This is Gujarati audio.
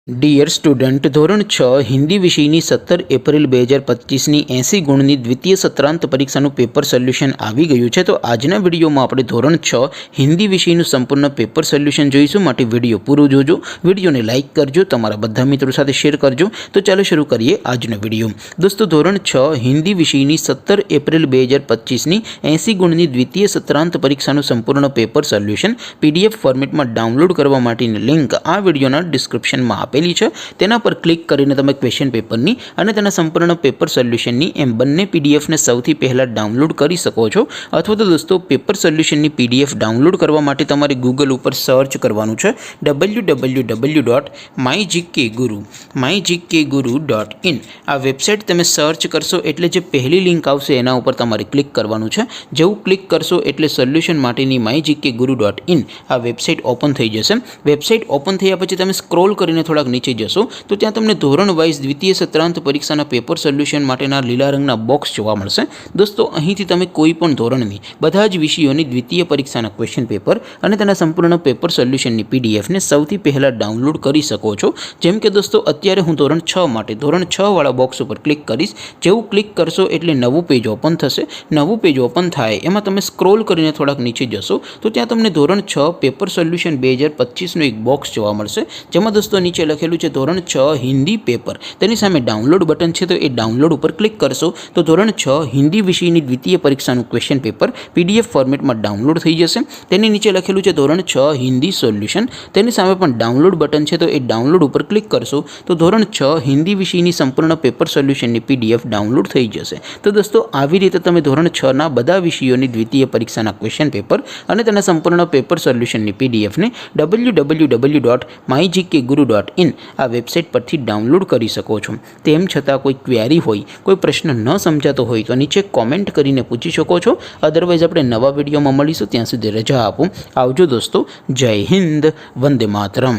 ડિયર સ્ટુડન્ટ, ધોરણ 6 હિન્દી વિષયની 17 એપ્રિલ 2025ની 80 ગુણની દ્વિતીય સત્રાંત પરીક્ષાનું પેપર સોલ્યુશન આવી ગયું છે। તો આજના વિડીયોમાં આપણે ધોરણ 6 હિન્દી વિષયનું સંપૂર્ણ પેપર સોલ્યુશન જોઈશું। માટે વિડીયો પૂરો જોજો, વિડીયોને લાઇક કરજો, તમારા બધા મિત્રો સાથે શેર કરજો। તો ચાલો શરૂ કરીએ આજનો વિડીયો। દોસ્તો, ધોરણ 6 હિન્દી વિષયની 17 એપ્રિલ 2025ની 80 ગુણની દ્વિતીય સત્રાંત પરીક્ષાનું સંપૂર્ણ પેપર સોલ્યુશન PDF ફોર્મેટમાં ડાઉનલોડ કરવા માટેની લિંક આ વિડીયોના ડિસ્ક્રિપ્શનમાં આપેલી છે। તેના પર ક્લિક કરીને તમે ક્વેશ્ચન પેપરની અને તેના સંપૂર્ણ પેપર સોલ્યુશનની એમ બંને પીડીએફને સૌથી પહેલાં ડાઉનલોડ કરી શકો છો। અથવા તો દોસ્તો, પેપર સોલ્યુશનની PDF ડાઉનલોડ કરવા માટે તમારે ગૂગલ ઉપર સર્ચ કરવાનું છે www.mygkguru.in। આ વેબસાઇટ તમે સર્ચ કરશો એટલે જે પહેલી લિંક આવશે એના ઉપર તમારે ક્લિક કરવાનું છે। જેવું ક્લિક કરશો એટલે સોલ્યુશન માટેની mygkguru.in આ વેબસાઇટ ઓપન થઈ જશે। વેબસાઇટ ઓપન થયા પછી તમે સ્ક્રોલ કરીને થોડાક નીચે જશો તો ત્યાં તમને ધોરણ વાઇઝ દ્વિતીય સત્રાંત પરીક્ષાના પેપર સોલ્યુશન માટેના લીલા રંગના બોક્સ જોવા મળશે। દોસ્તો, અહીંથી તમે કોઈ પણ ધોરણની બધા જ વિષયોની દ્વિતીય પરીક્ષાના ક્વેશ્ચન પેપર અને તેના સંપૂર્ણ પેપર સોલ્યુશનની પીડીએફને સૌથી પહેલાં ડાઉનલોડ કરી શકો છો। જેમ કે દોસ્તો, અત્યારે હું ધોરણ 6 માટે ધોરણ 6 વાળા બોક્સ ઉપર ક્લિક કરીશ। જેવું ક્લિક કરશો એટલે નવું પેજ ઓપન થશે। નવું પેજ ઓપન થાય એમાં તમે સ્ક્રોલ કરીને થોડાક નીચે જશો તો ત્યાં તમને ધોરણ 6 પેપર સોલ્યુશન 2025નું એક બોક્સ જોવા મળશે। જેમાં દોસ્તો નીચે લખેલું છે ધોરણ 6 હિન્દી પેપર, તેની સામે ડાઉનલોડ બટન છે, તો એ ડાઉનલોડ ઉપર ક્લિક કરશો તો ધોરણ 6 હિન્દી વિષયની દ્વિતીય પરીક્ષાનું ક્વેશ્ચન પેપર PDF ફોર્મેટમાં ડાઉનલોડ થઈ જશે। તેની નીચે લખેલું છે ધોરણ 6 હિન્દી સોલ્યુશન, તેની સામે પણ ડાઉનલોડ બટન છે, તો એ ડાઉનલોડ ઉપર ક્લિક કરશો તો ધોરણ 6 હિન્દી વિષયની સંપૂર્ણ પેપર સોલ્યુશનની PDF ડાઉનલોડ થઈ જશે। તો દોસ્તો, આવી રીતે તમે ધોરણ 6ના બધા વિષયોની દ્વિતીય પરીક્ષાના ક્વેશ્ચન પેપર અને તેના સંપૂર્ણ પેપર સોલ્યુશનની PDFને www.mygkguru.in આ વેબસાઇટ પરથી ડાઉનલોડ કરી શકો છો। તેમ છતાં કોઈ ક્વેરી હોય, કોઈ પ્રશ્ન ન સમજાતો હોય તો નીચે કોમેન્ટ કરીને પૂછી શકો છો। અદરવાઇઝ આપણે નવા વિડીયોમાં મળીશું, ત્યાં સુધી રજા આપો। આવજો દોસ્તો, જય હિન્દ, વંદે માતરમ।